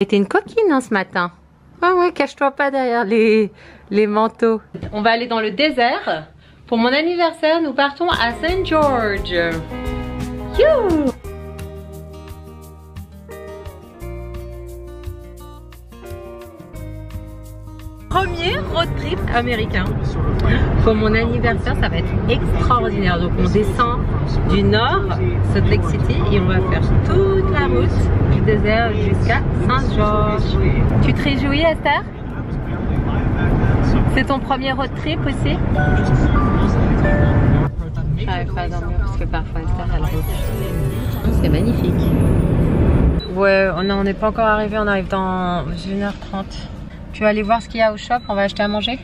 T'es une coquine hein, ce matin. Ouais, ouais, cache-toi pas derrière les manteaux. On va aller dans le désert. Pour mon anniversaire, nous partons à St. George. You! Premier road trip américain. Pour mon anniversaire, ça va être extraordinaire. Donc on descend du nord, Salt Lake City, et on va faire toute la route du désert jusqu'à St. George. Tu te réjouis, Esther? C'est ton premier road trip aussi? J'arrive pas à dormir parce que parfois Esther elle route. C'est magnifique. Ouais, on n'est pas encore arrivé, on arrive dans 1h30. Tu vas aller voir ce qu'il y a au shop, on va acheter à manger?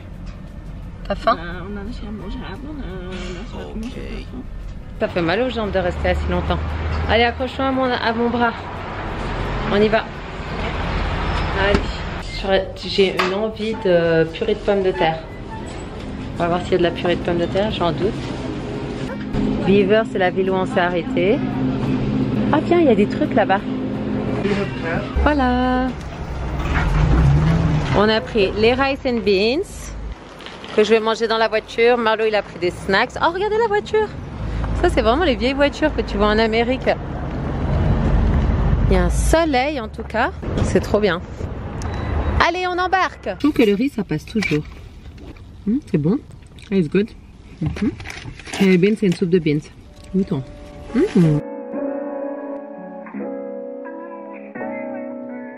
T'as faim? Ça fait mal aux jambes de rester assis longtemps. Allez, accroche-toi à mon bras. On y va. Allez. J'ai une envie de purée de pommes de terre. On va voir s'il y a de la purée de pommes de terre, j'en doute. Beaver, c'est la ville où on s'est arrêté. Ah tiens, il y a des trucs là-bas. Voilà. On a pris les rice and beans que je vais manger dans la voiture. Marlo il a pris des snacks. Oh regardez la voiture. Ça c'est vraiment les vieilles voitures que tu vois en Amérique. Il y a un soleil en tout cas. C'est trop bien. Allez on embarque. Je trouve que le riz ça passe toujours. C'est bon. It's good. Et les beans c'est une soupe de beans. Goûtons.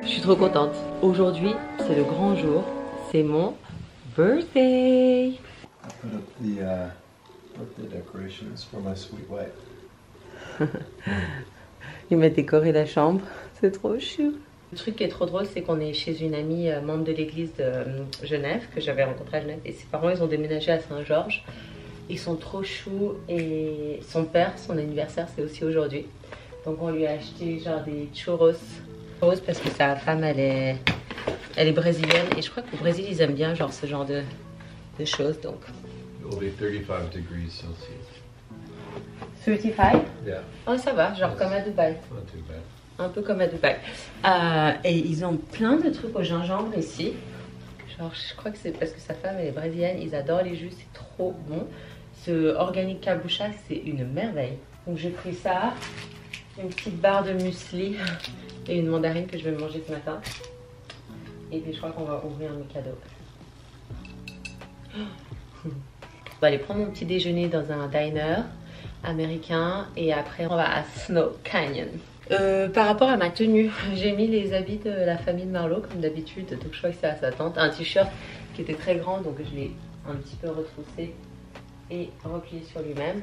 Je suis trop contente. Aujourd'hui, c'est le grand jour. C'est mon birthday. I put up the birthday decorations for my sweet wife. Il m'a décoré la chambre. C'est trop chou. Le truc qui est trop drôle, c'est qu'on est chez une amie membre de l'église de Genève, que j'avais rencontrée à Genève. Et ses parents, ils ont déménagé à Saint-Georges. Ils sont trop choux. Et son père, son anniversaire, c'est aussi aujourd'hui. Donc on lui a acheté genre des churros. Parce que sa femme elle est brésilienne et je crois qu'au Brésil ils aiment bien genre ce genre de choses donc. It will be 35 degrees Celsius. 35? Yeah. Oh ça va, genre comme à Dubaï. Not too bad. Un peu comme à Dubaï. Et ils ont plein de trucs au gingembre ici. Genre je crois que c'est parce que sa femme elle est brésilienne, ils adorent les jus, c'est trop bon. Ce organic kombucha c'est une merveille. Donc j'ai pris ça, une petite barre de muesli. Et une mandarine que je vais manger ce matin. Et puis je crois qu'on va ouvrir mes cadeaux. On va aller prendre mon petit déjeuner dans un diner américain. Et après on va à Snow Canyon. Par rapport à ma tenue, j'ai mis les habits de la famille de Marlo comme d'habitude. Donc je crois que c'est à sa tante. Un t-shirt qui était très grand donc je l'ai un petit peu retroussé et replié sur lui-même.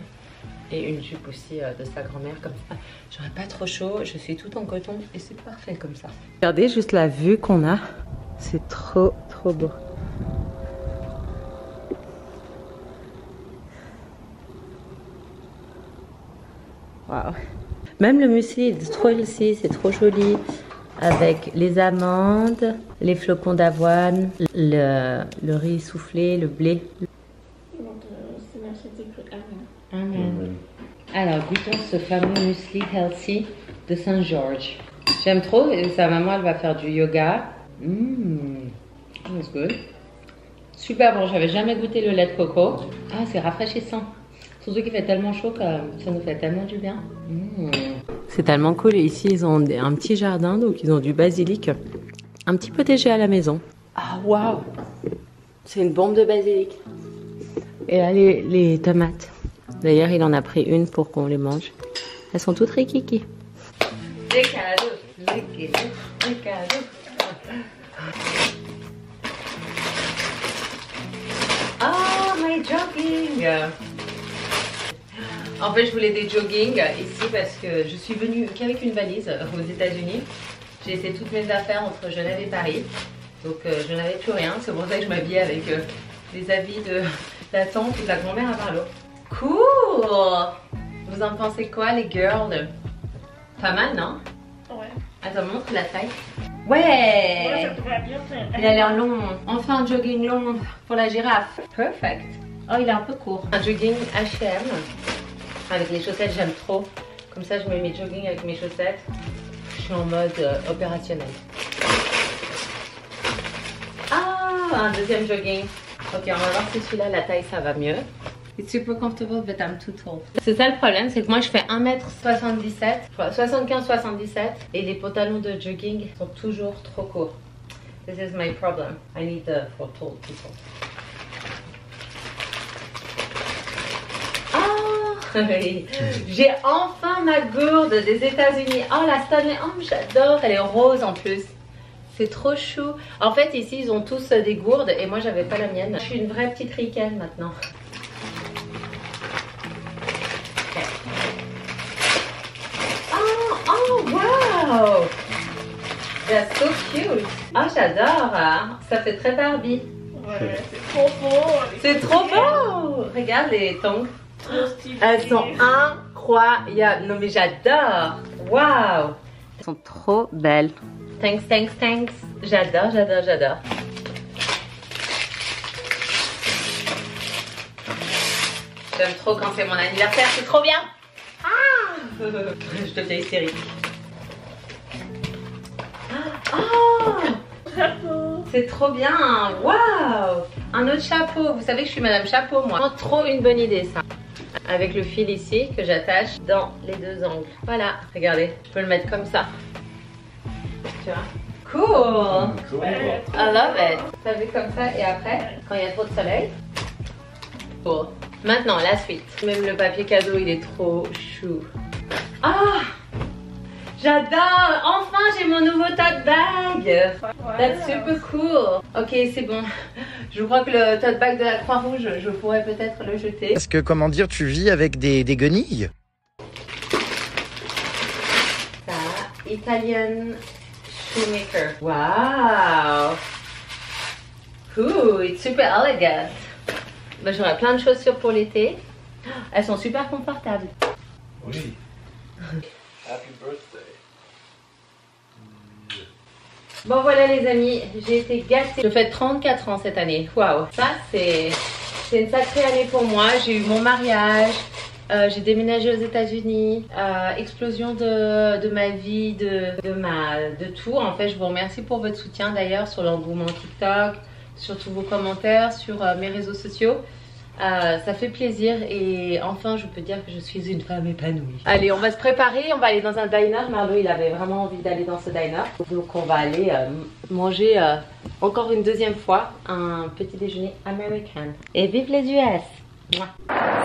Et une jupe aussi de sa grand-mère comme ça. J'aurais pas trop chaud, je suis tout en coton et c'est parfait comme ça. Regardez juste la vue qu'on a. C'est trop trop beau. Waouh. Même le muesli est trop healthy, c'est trop joli. Avec les amandes, les flocons d'avoine, le riz soufflé, le blé. Amen. Alors, goûtons ce fameux muesli healthy de St. George. J'aime trop et sa maman, elle va faire du yoga. That's good. Super bon, j'avais jamais goûté le lait de coco. Ah, c'est rafraîchissant. Surtout qu'il fait tellement chaud que ça nous fait tellement du bien. C'est tellement cool. Et ici, ils ont un petit jardin, donc ils ont du basilic. Un petit potager à la maison. Ah, waouh! C'est une bombe de basilic. Et là, les tomates. D'ailleurs, il en a pris une pour qu'on les mange. Elles sont toutes rikiki. Des cadeaux, des cadeaux. Oh, my jogging. En fait, je voulais des jogging ici parce que je suis venue qu'avec une valise aux États-Unis. J'ai laissé toutes mes affaires entre Genève et Paris. Donc, je n'avais plus rien. C'est pour ça que je m'habillais avec les habits de la tante et de la grand-mère à Marlo. Cool! Vous en pensez quoi les girls? Pas mal non? Ouais. Attends, montre la taille. Ouais! Ça pourrait bien faire. Il a l'air long. Enfin un jogging long pour la girafe. Perfect. Oh il est un peu court. Un jogging H&M avec les chaussettes j'aime trop. Comme ça je mets mes jogging avec mes chaussettes. Je suis en mode opérationnel. un deuxième jogging. Ok, on va voir si celui-là, la taille, ça va mieux. It's super comfortable, but I'm too tall. C'est ça le problème, c'est que moi je fais 1m77, 75-77 et les pantalons de jogging sont toujours trop courts. This is my problem. I need for tall people. J'ai enfin ma gourde des États-Unis. Oh la Stanley, oh j'adore, elle est rose en plus. C'est trop chou. En fait ici ils ont tous des gourdes et moi j'avais pas la mienne. Je suis une vraie petite ricaine maintenant. Okay. Oh wow, that's so cute. Oh j'adore, ça fait très Barbie. Ouais, c'est trop beau. C'est trop beau. Regarde les tongs. Elles sont incroyables. Non mais j'adore. Waouh. Elles sont trop belles. Thanks, thanks, thanks. J'adore, j'adore, j'adore. J'aime trop quand c'est mon anniversaire, c'est trop bien. Ah. Je deviens hystérique. Oh, c'est trop bien. Waouh. Un autre chapeau. Vous savez que je suis Madame Chapeau, moi. Trop une bonne idée, ça. Avec le fil ici que j'attache dans les deux angles. Voilà, regardez, je peux le mettre comme ça. Tu vois? Cool! Cool. I love it! Ça fait comme ça et après, quand il y a trop de soleil. Cool. Maintenant, la suite. Même le papier cadeau, il est trop chou. Ah! J'adore! Enfin, j'ai mon nouveau tote bag! That's super cool! Ok, c'est bon. Je crois que le tote bag de la Croix-Rouge, je pourrais peut-être le jeter. Parce que, comment dire, tu vis avec des guenilles? Ça, Italian Shoemaker. Wow! Ooh, it's super elegant. Ben, j'aurai plein de chaussures pour l'été. Elles sont super confortables. Oui. Happy birthday. Bon voilà les amis, j'ai été gâtée. Je fais 34 ans cette année. Waouh, ça c'est une sacrée année pour moi. J'ai eu mon mariage, j'ai déménagé aux États-Unis, explosion de ma vie, de tout. En fait, je vous remercie pour votre soutien d'ailleurs sur l'engouement TikTok, sur tous vos commentaires, sur mes réseaux sociaux. Ça fait plaisir et enfin je peux dire que je suis une femme épanouie. Allez, on va se préparer, on va aller dans un diner. Marlo il avait vraiment envie d'aller dans ce diner. Donc on va aller manger encore une deuxième fois un petit déjeuner américain. Et vive les US! Mouah.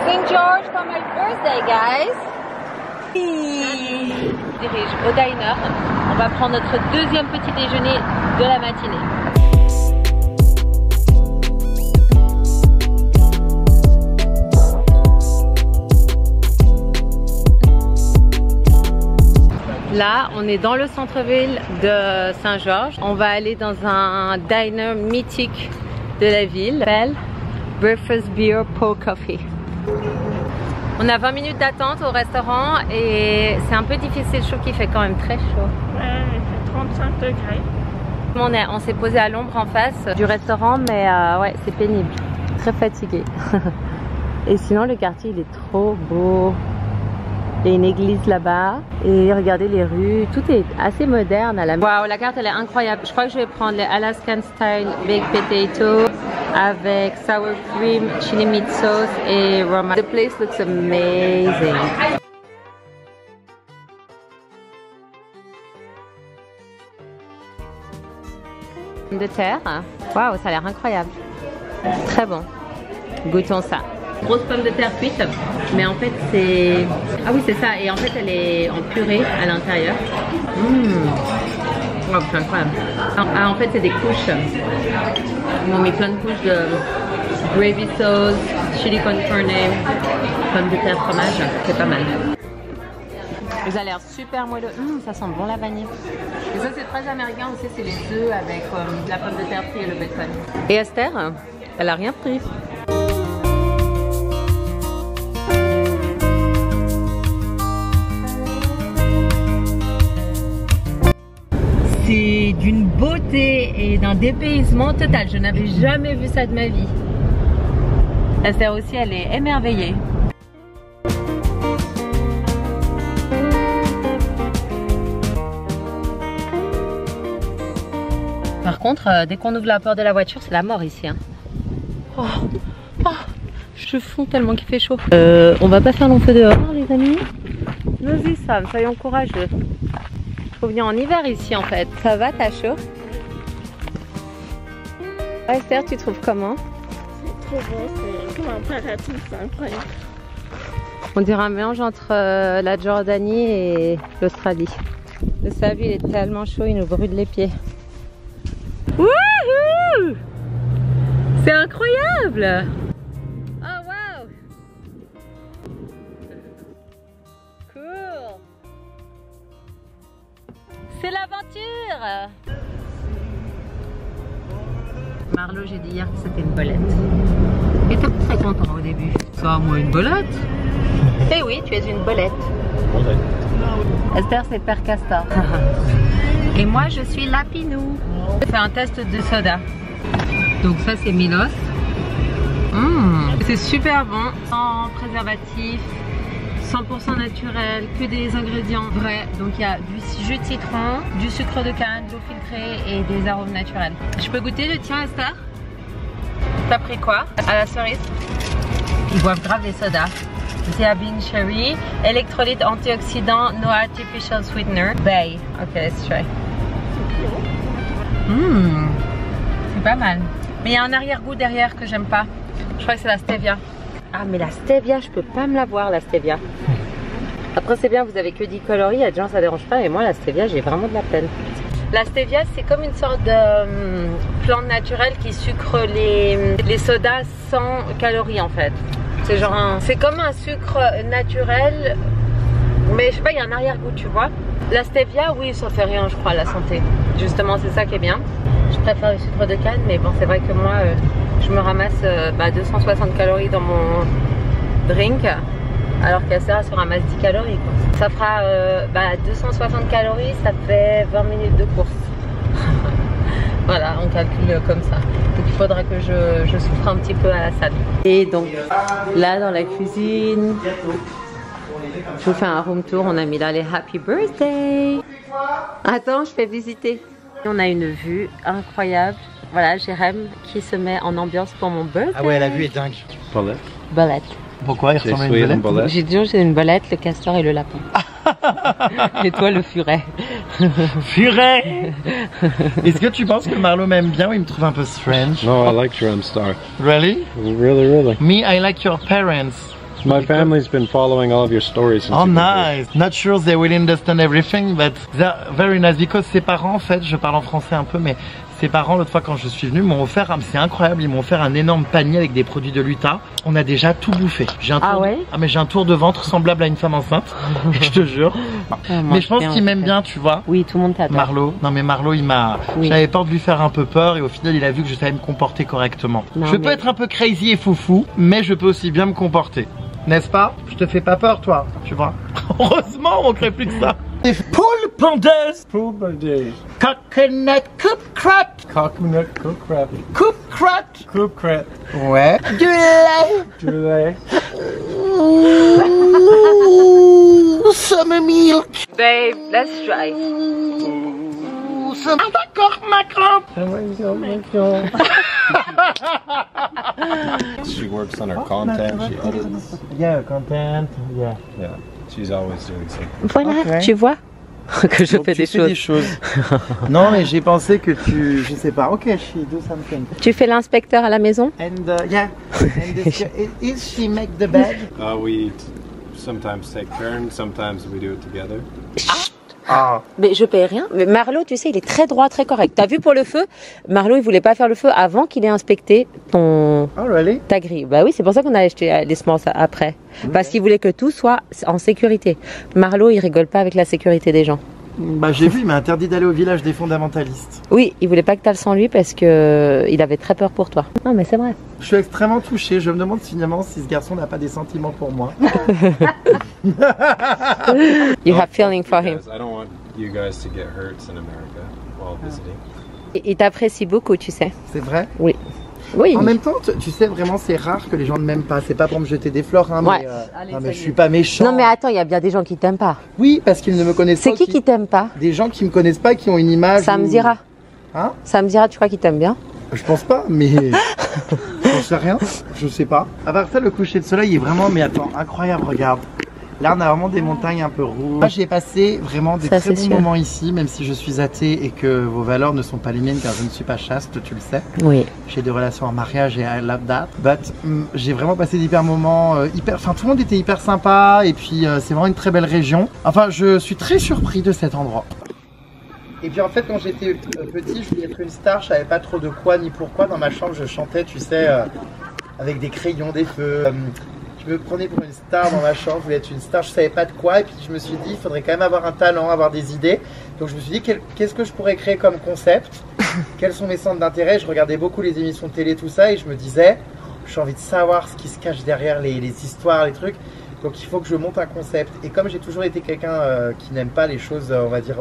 St. George for my birthday guys! On dirige au diner. On va prendre notre deuxième petit déjeuner de la matinée. Là, on est dans le centre-ville de Saint-Georges. On va aller dans un diner mythique de la ville, s'appelle Breakfast Beer Pour Coffee. On a 20 minutes d'attente au restaurant et c'est un peu difficile, je trouve qu'il fait quand même très chaud. Ouais, il fait 35 degrés. On s'est posé à l'ombre en face du restaurant, mais ouais, c'est pénible. Très fatigué. Et sinon, le quartier, il est trop beau. Il y a une église là-bas et regardez les rues, tout est assez moderne à la. Waouh, la carte elle est incroyable. Je crois que je vais prendre les Alaskan style baked potato avec sour cream, chili meat sauce et romaine. The place looks amazing. De terre. Waouh, ça a l'air incroyable. Très bon. Goûtons ça. Grosse pomme de terre cuite, mais en fait c'est... Ah oui c'est ça, et en fait elle est en purée à l'intérieur. Oh, c'est incroyable. Ah, en fait c'est des couches. Ils m'ont mis plein de couches de gravy sauce, chili con carne, pomme de terre, fromage, c'est pas mal. Ça a l'air super moelleux. Ça sent bon la vanille. Et ça c'est très américain aussi, c'est les œufs avec de la pomme de terre frite et le bacon. Et Esther, elle a rien pris. C'est d'une beauté et d'un dépaysement total. Je n'avais jamais vu ça de ma vie. Esther aussi, elle est émerveillée. Par contre, dès qu'on ouvre la porte de la voiture, c'est la mort ici. Hein. Oh, oh, je fonds tellement qu'il fait chaud. On va pas faire long feu dehors, les amis. Vas-y Sam, soyons courageux. Faut venir en hiver ici en fait. Ça va, t'as chaud? Esther, tu trouves comment? C'est trop beau, c'est comme un paradis, c'est incroyable. On dirait un mélange entre la Jordanie et l'Australie. Le sable il est tellement chaud, il nous brûle les pieds. Wouhou! C'est incroyable! Oh wow! Cool! C'est l'aventure! Marlo, j'ai dit hier que c'était une bolette. Et t'es pas très content au début. Ça, moi, une bolette? Eh oui, tu es une bolette. Esther, c'est Père Castor. Et moi, je suis Lapinou. Je fais un test de soda. Donc ça, c'est Milos. C'est super bon, sans préservatif, 100% naturel, que des ingrédients vrais. Donc il y a du jus de citron, du sucre de canne, de l'eau filtrée et des arômes naturels. Je peux goûter le tien, Esther? T'as pris quoi? À la cerise? Ils boivent grave des sodas. Bean cherry, électrolytes, antioxydants, no artificial sweetener. Bay. Ok, let's try. C'est pas mal. Mais il y a un arrière-goût derrière que j'aime pas. Je crois que c'est la stevia. Ah mais la stevia, je peux pas me la voir la stevia. Après c'est bien, vous avez que 10 calories, à des gens ça dérange pas, et moi la stevia j'ai vraiment de la peine. La stevia c'est comme une sorte de plante naturelle qui sucre les sodas sans calories en fait. C'est genre c'est comme un sucre naturel, mais je sais pas, il y a un arrière-goût tu vois. La stevia oui ça fait rien je crois à la santé. Justement c'est ça qui est bien. Je préfère le sucre de canne, mais bon c'est vrai que moi je me ramasse 260 calories dans mon drink, alors qu'Esther se ramasse 10 calories quoi. Ça fera 260 calories, ça fait 20 minutes de course. Voilà, on calcule comme ça. Donc il faudra que je souffre un petit peu à la salle. Et donc là dans la cuisine, je vous fais un room tour. On a mis là les Happy Birthday. Attends, je fais visiter. On a une vue incroyable. Voilà, Jérém qui se met en ambiance pour mon birthday. Ah ouais, la vue est dingue. Bolette. Bolette. Pourquoi il ressemble à une bolette? J'ai dit j'ai une bolette, le castor et le lapin. Et toi le furet. Furet. Est-ce que tu penses que Marlo m'aime bien ou il me trouve un peu strange? No, I like Jerem Star. Really? Really, really. Me, I like your parents. My family's been following all of your stories since Oh you've been here. nice. Not sure they will understand everything, but they're very nice because ses parents, en fait, je parle en français un peu, mais ses parents, l'autre fois quand je suis venu, m'ont offert, c'est incroyable, ils m'ont offert un énorme panier avec des produits de l'Utah. On a déjà tout bouffé. J'ai un tour, mais j'ai un tour de ventre semblable à une femme enceinte, je te jure. Mais je pense qu'il m'aime bien, tu vois. Oui, tout le monde t'adore. Marlo, non mais Marlo, il m'a, j'avais peur de lui faire un peu peur et au final, il a vu que je savais me comporter correctement. Non, je peux être un peu crazy et foufou, mais je peux aussi bien me comporter. N'est-ce pas? Je te fais pas peur, toi, tu vois. Heureusement, on manquerait plus que ça. Des poules pondeuses. Pool buddies. Coconut coupe crotte. Coconut cook crap. Coupe crotte. Cook crap. Ouais. Du lait. Du lait. Some milk. Babe, let's try. Some... Ah d'accord, Macron. She works on her content. She edits. Yeah, content. Yeah. Yeah. She's always doing something. Voilà, Okay. tu vois que je Donc, fais tu des fais choses. des choses. Non, mais j'ai pensé que tu, je sais pas. Okay, she do something. Tu fais l'inspecteur à la maison? And yeah. And is she make the bed? We sometimes take turns. Sometimes we do it together. Ah. Mais je paye rien. Mais Marlo, tu sais, il est très droit, très correct. T'as vu pour le feu? Marlo, il voulait pas faire le feu avant qu'il ait inspecté Oh really? ta grille. Bah oui, c'est pour ça qu'on a acheté les semences après. Parce qu'il voulait que tout soit en sécurité. Marlo, il rigole pas avec la sécurité des gens. Bah j'ai vu, il m'a interdit d'aller au village des fondamentalistes. Oui, il voulait pas que tu le sans lui parce que il avait très peur pour toi. Non, mais c'est vrai. Je suis extrêmement touché. Je me demande finalement si ce garçon n'a pas des sentiments pour moi. You have feeling for him. I don't want you guys to get hurt in America while visiting. Il t'apprécie beaucoup, tu sais. C'est vrai? Oui. Oui. En même temps, tu sais, vraiment, c'est rare que les gens ne m'aiment pas. C'est pas pour me jeter des fleurs, hein, Ouais. non, mais je suis pas méchant. Non, mais attends, il y a bien des gens qui t'aiment pas. Oui, parce qu'ils ne me connaissent C'est pas. qui t'aime pas? Des gens qui me connaissent pas, qui ont une image. Sam Zira. Hein? Ça me dira, tu crois qu'il t'aime bien? Je pense pas, mais j'en sais rien, je sais pas. À part ça, le coucher de soleil est vraiment, mais attends, incroyable, regarde. Là, on a vraiment des montagnes un peu rouges. Moi, j'ai passé vraiment des très bons moments ici, même si je suis athée et que vos valeurs ne sont pas les miennes, car je ne suis pas chaste, tu le sais. Oui. J'ai des relations en mariage et I love that. But j'ai vraiment passé d'hyper moments, enfin tout le monde était hyper sympa et puis c'est vraiment une très belle région. Enfin, je suis très surpris de cet endroit. Et puis en fait, quand j'étais petit, je voulais être une star, je savais pas trop de quoi ni pourquoi. Dans ma chambre, je chantais, tu sais, avec des crayons, des feux. Je me prenais pour une star dans ma chambre, je voulais être une star, je savais pas de quoi. Et puis je me suis dit, il faudrait quand même avoir un talent, avoir des idées. Donc je me suis dit, qu'est-ce que je pourrais créer comme concept? Quels sont mes centres d'intérêt? Je regardais beaucoup les émissions de télé, tout ça, et je me disais, j'ai envie de savoir ce qui se cache derrière les histoires, les trucs. Donc il faut que je monte un concept. Et comme j'ai toujours été quelqu'un qui n'aime pas les choses, on va dire,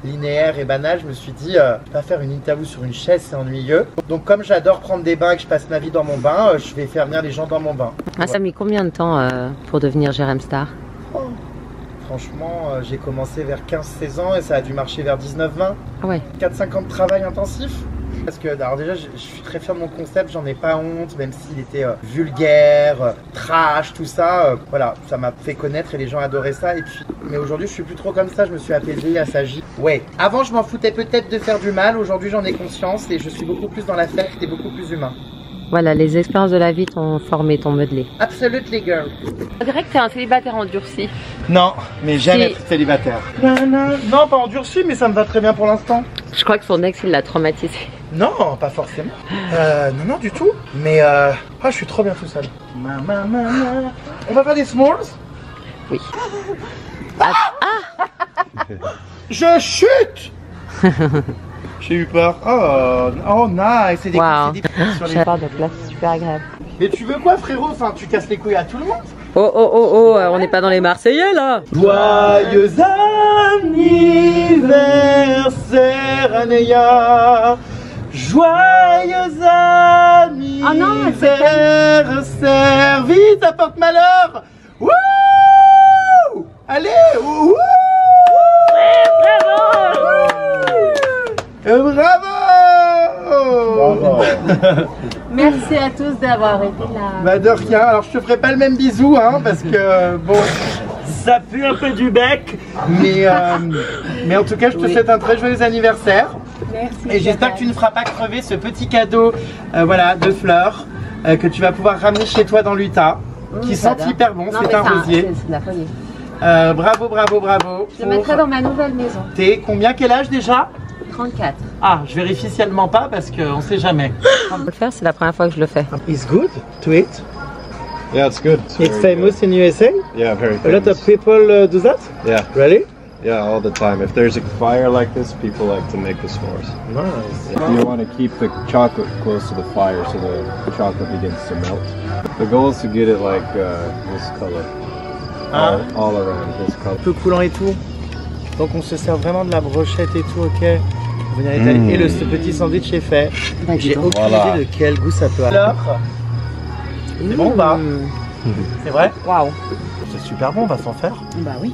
linéaires et banales, je me suis dit, pas faire une interview sur une chaise, c'est ennuyeux. Donc comme j'adore prendre des bains et que je passe ma vie dans mon bain, je vais faire venir les gens dans mon bain. Ah, ça a mis combien de temps pour devenir Jérém Star? Franchement, j'ai commencé vers 15-16 ans et ça a dû marcher vers 19-20. Ah ouais. 4-5 ans de travail intensif. Parce que, alors déjà, je suis très fier de mon concept, j'en ai pas honte, même s'il était vulgaire, trash, tout ça. Voilà, ça m'a fait connaître et les gens adoraient ça. Et puis, mais aujourd'hui, je suis plus trop comme ça, je me suis apaisé, assagi. Ouais, avant, je m'en foutais peut-être de faire du mal, aujourd'hui, j'en ai conscience et je suis beaucoup plus dans la fête et beaucoup plus humain. Voilà, les expériences de la vie t'ont formé, t'ont modelé. Absolutely, girl. On dirait que t'es un célibataire endurci. Non, mais jamais être célibataire. Non, pas endurci, mais ça me va très bien pour l'instant. Je crois que son ex, il l'a traumatisé. Non, pas forcément. Non, du tout. Mais je suis trop bien tout seul. On va faire des s'mores? Oui. Je chute. J'ai eu peur. Oh nice. C'est des sur les... Donc là, c'est super agréable. Mais tu veux quoi, frérot? Enfin, tu casses les couilles à tout le monde. Oh, on n'est pas dans les Marseillais là. Joyeux anniversaire, Anéa. Joyeux anniversaire. Vite, ça porte malheur. Wouh! Allez, wouh! Bravo! Merci à tous d'avoir été là. Bah de rien, alors je te ferai pas le même bisou hein, parce que bon, ça pue un peu du bec, mais en tout cas je te souhaite un très joyeux anniversaire. Merci. Et j'espère que tu ne feras pas crever ce petit cadeau voilà, de fleurs que tu vas pouvoir ramener chez toi dans l'Utah, qui sent hyper bon, c'est un rosier. C'est de la folie. Bravo. Je le mettrai dans ma nouvelle maison. T'es combien, quel âge déjà? 34. Ah, je vérifie seulement pas parce qu'on sait jamais. On peut le faire, c'est la première fois que je le fais. It's good to eat. Yeah, it's good. It's famous in USA. Yeah, very A lot famous. of people do that. Yeah, Really? yeah, all the time. If there's a fire like this, people like to make the s'mores. Nice. You want to keep the chocolate close to the fire so the chocolate begins to melt. The goal is to get it like this color, all around this color. Un peu coulant et tout. Donc on se sert vraiment de la brochette et tout, ok. On va venir étaler. Et ce petit sandwich est fait. Bah, J'ai donc. aucune idée de quel goût ça peut avoir. C'est bon ou pas? C'est vrai? Waouh. C'est super bon, on va s'en faire. Bah oui.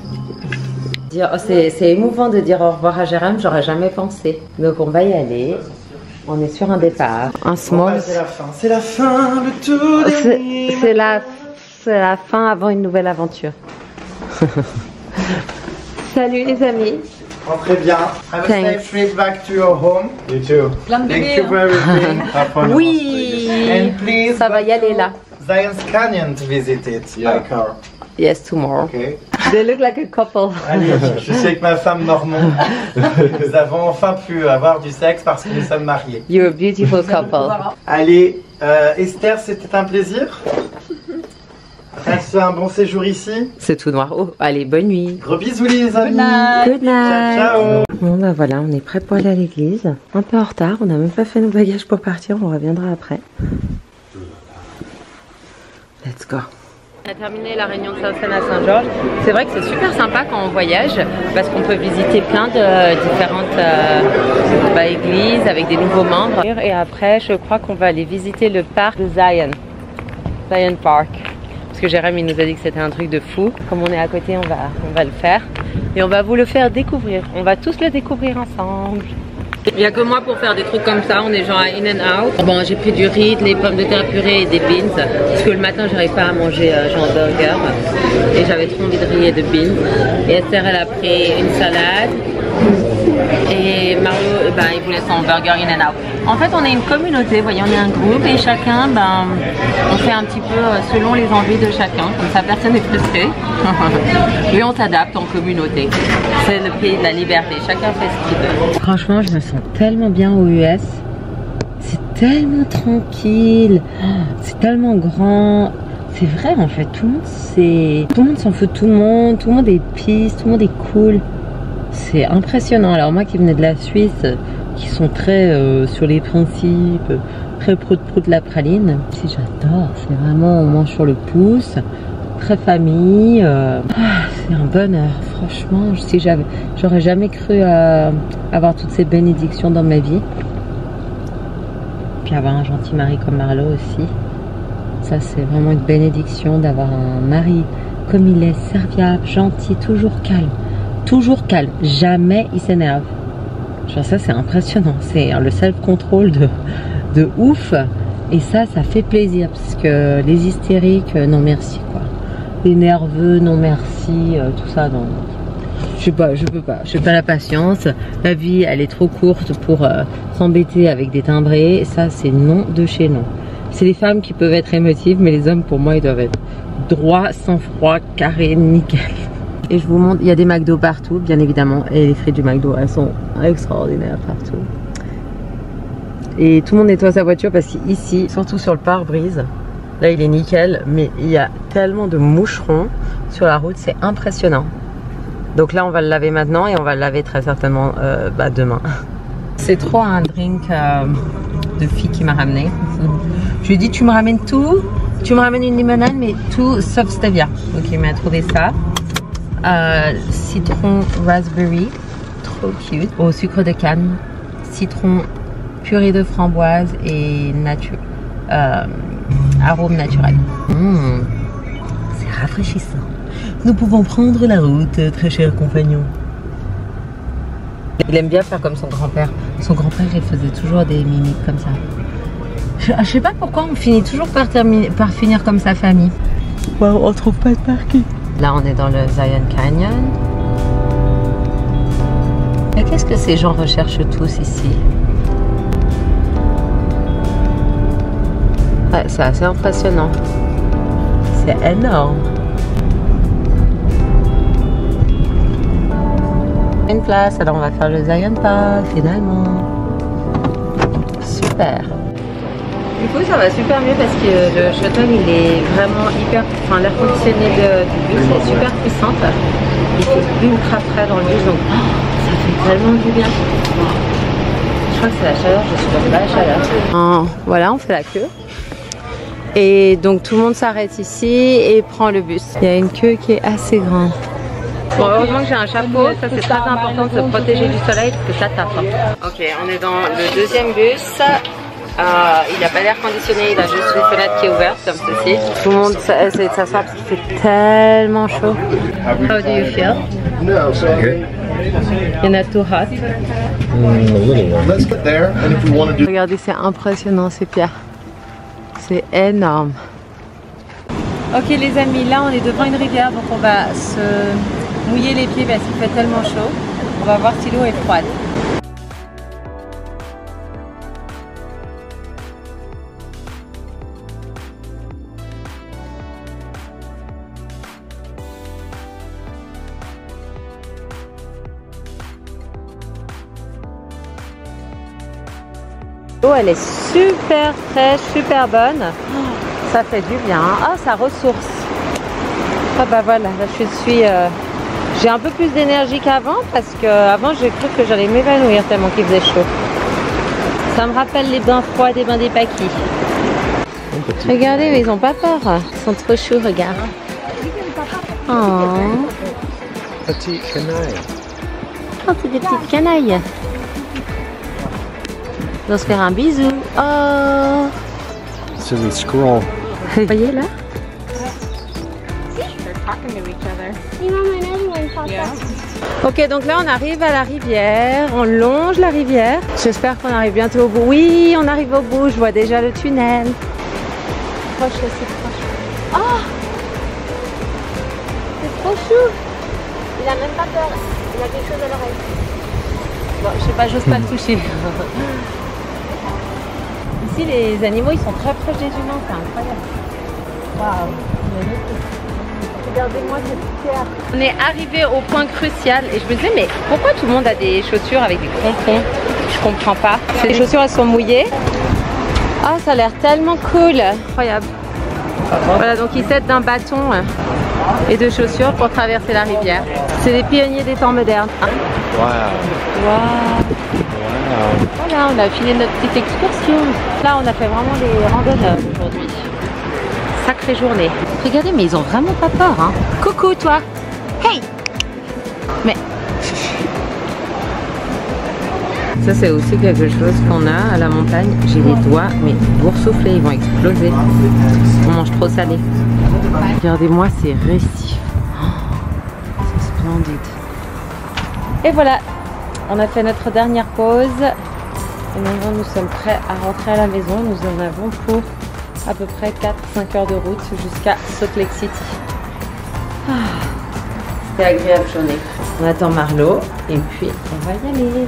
C'est émouvant de dire au revoir à Jérém, j'aurais jamais pensé. Donc on va y aller. On est sur un départ. Un s'mores. C'est la fin, le tout dernier. C'est la fin avant une nouvelle aventure. Salut les amis. Rentrez bien. Have a safe trip back to your home. You too. Plein de Thank bébés, you for everything. Have fun. Oui. And please, Ça va y aller là. Zion's Canyon to visit it by car. Yes, tomorrow. Okay. They look like a couple. Allez, je suis avec ma femme normande. Nous avons enfin pu avoir du sexe parce que nous sommes mariés. You're a beautiful couple. Allez, Esther, c'était un plaisir. Passe un bon séjour ici. C'est tout noir. Oh, allez, bonne nuit. Gros bisous les amis. Good night. Ciao. Bon bah voilà, on est prêt pour aller à l'église. Un peu en retard, on n'a même pas fait nos bagages pour partir, on reviendra après. Let's go. On a terminé la réunion de Saint-Seine à Saint-Georges. C'est vrai que c'est super sympa quand on voyage parce qu'on peut visiter plein de différentes églises avec des nouveaux membres. Et après, je crois qu'on va aller visiter le parc de Zion Park. Parce que Jérém il nous a dit que c'était un truc de fou. Comme on est à côté, on va le faire. Et on va vous le faire découvrir. On va tous le découvrir ensemble. Il n'y a que moi pour faire des trucs comme ça, on est genre à In and Out. Bon, j'ai pris du riz, les pommes de terre purées et des beans. Parce que le matin, j'arrive pas à manger genre burger. Et j'avais trop envie de riz et de beans. Et Esther, elle a pris une salade. Et Mario, ben, il voulait son burger In and Out. En fait, on est une communauté, vous voyez, on est un groupe et chacun, ben, on fait un petit peu selon les envies de chacun. Comme ça, personne n'est frustré. Et on s'adapte en communauté. C'est le pays de la liberté, chacun fait ce qu'il veut. Franchement, je me sens tellement bien aux US. C'est tellement tranquille. C'est tellement grand. C'est vrai, en fait, tout le monde s'en fout de tout le monde est peace, tout le monde est cool. C'est impressionnant. Alors moi qui venais de la Suisse, qui sont très sur les principes, très prout-prout de la praline, si j'adore, c'est vraiment on mange sur le pouce, très famille, c'est un bonheur, franchement. Si j'aurais jamais cru avoir toutes ces bénédictions dans ma vie. Puis avoir un gentil mari comme Marlo aussi, ça c'est vraiment une bénédiction d'avoir un mari comme il est, serviable, gentil, toujours calme. Toujours calme, jamais il s'énerve. Genre ça c'est impressionnant, c'est le self-control de ouf. Et ça fait plaisir parce que les hystériques, non merci quoi. Les nerveux, non merci, tout ça non. Je peux pas, j'ai pas la patience. La vie elle est trop courte pour s'embêter avec des timbrés. Et ça c'est non de chez non. C'est les femmes qui peuvent être émotives, mais les hommes pour moi ils doivent être droits, sans froid, carré, nickel. Et je vous montre, il y a des McDo partout, bien évidemment. Et les frites du McDo, elles sont extraordinaires partout. Et tout le monde nettoie sa voiture parce qu'ici, surtout sur le pare-brise, là il est nickel, mais il y a tellement de moucherons sur la route, c'est impressionnant. Donc là on va le laver maintenant et on va le laver très certainement demain. C'est trop un drink de fille qui m'a ramené. Je lui ai dit tu me ramènes tout, tu me ramènes une limonade mais tout sauf stevia. Donc il m'a trouvé ça. Citron raspberry, trop cute, au sucre de canne, citron, purée de framboise et arôme naturel. C'est rafraîchissant. Nous pouvons prendre la route, très cher compagnon. Il aime bien faire comme son grand-père. Son grand-père, il faisait toujours des mimiques comme ça. Je sais pas pourquoi on finit toujours par finir comme sa famille. Wow, on trouve pas de parking. Là, on est dans le Zion Canyon. Et qu'est-ce que ces gens recherchent tous ici? Ouais, c'est assez impressionnant. C'est énorme. Une place, alors on va faire le Zion Park finalement. Super. Du coup ça va super mieux parce que le shuttle il est vraiment hyper, enfin l'air conditionné du bus est super puissante. Il fait ultra frais dans le bus donc ça fait tellement du bien. Je crois que c'est la chaleur, je supporte pas la chaleur. Voilà, on fait la queue. Et donc tout le monde s'arrête ici et prend le bus. Il y a une queue qui est assez grande. Bon, heureusement que j'ai un chapeau, ça c'est très important de se protéger du soleil parce que ça tape. Ok, on est dans le deuxième bus. Il n'a pas d'air conditionné, il a juste une fenêtre qui est ouverte comme ceci. Tout le monde essaie de s'asseoir parce qu'il fait tellement chaud. How do you feel? Good. You're not too hot? A little warm. Let's get there, and if we want to do. Regardez, c'est impressionnant ces pierres. C'est énorme. Ok les amis, là on est devant une rivière donc on va se mouiller les pieds parce qu'il fait tellement chaud. On va voir si l'eau est froide. L'eau elle est super fraîche, super bonne. Ça fait du bien. Ah, ça ressource. Ah bah voilà, là je suis... j'ai un peu plus d'énergie qu'avant parce que avant j'ai cru que j'allais m'évanouir tellement qu'il faisait chaud. Ça me rappelle les bains froids des bains des paquis. Regardez, mais ils ont pas peur. Ils sont trop chauds, regarde. Oh. Petite canaille. Oh, c'est des petites canailles. Ils vont se faire un bisou. Oh. C'est un squirrel. Vous voyez là? They're talking to each other. You want another one, Papa? Yeah. Ok, donc là on arrive à la rivière, on longe la rivière. J'espère qu'on arrive bientôt au bout. Oui, on arrive au bout, je vois déjà le tunnel. Proche, c'est proche. Oh, c'est trop chou. Il a même pas peur, il a quelque chose à l'oreille. Bon, je sais pas, j'ose pas le toucher. Ici, les animaux, ils sont très proches des humains, c'est incroyable. Waouh, regardez-moi cette pierre. On est arrivé au point crucial et je me disais, mais pourquoi tout le monde a des chaussures avec des crampons? Je comprends pas. Les chaussures, elles sont mouillées. Ah, ça a l'air tellement cool. Incroyable. Voilà, donc ils s'aident d'un bâton et de chaussures pour traverser la rivière. C'est les pionniers des temps modernes. Wow. Wow. Voilà, on a fini notre petite excursion. Là, on a fait vraiment les randonneurs aujourd'hui. Sacrée journée. Regardez, mais ils ont vraiment pas peur, hein. Coucou, toi. Hey. Mais ça, c'est aussi quelque chose qu'on a à la montagne. J'ai les doigts, mais boursouflés, ils vont exploser. On mange trop salé. Regardez-moi ces récifs. Oh, c'est splendide. Et voilà, on a fait notre dernière pause. Et maintenant, nous sommes prêts à rentrer à la maison. Nous en avons pour à peu près 4-5 heures de route jusqu'à Salt Lake City. Ah, c'était agréable journée. On attend Marlo et puis on va y aller.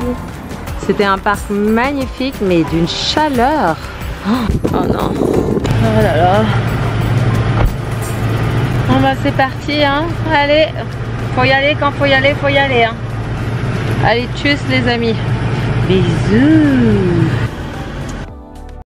C'était un parc magnifique mais d'une chaleur. Oh non. Oh là là. Bon bah c'est parti hein. Allez, faut y aller quand faut y aller, hein. Allez, tchuss les amis. Bisous.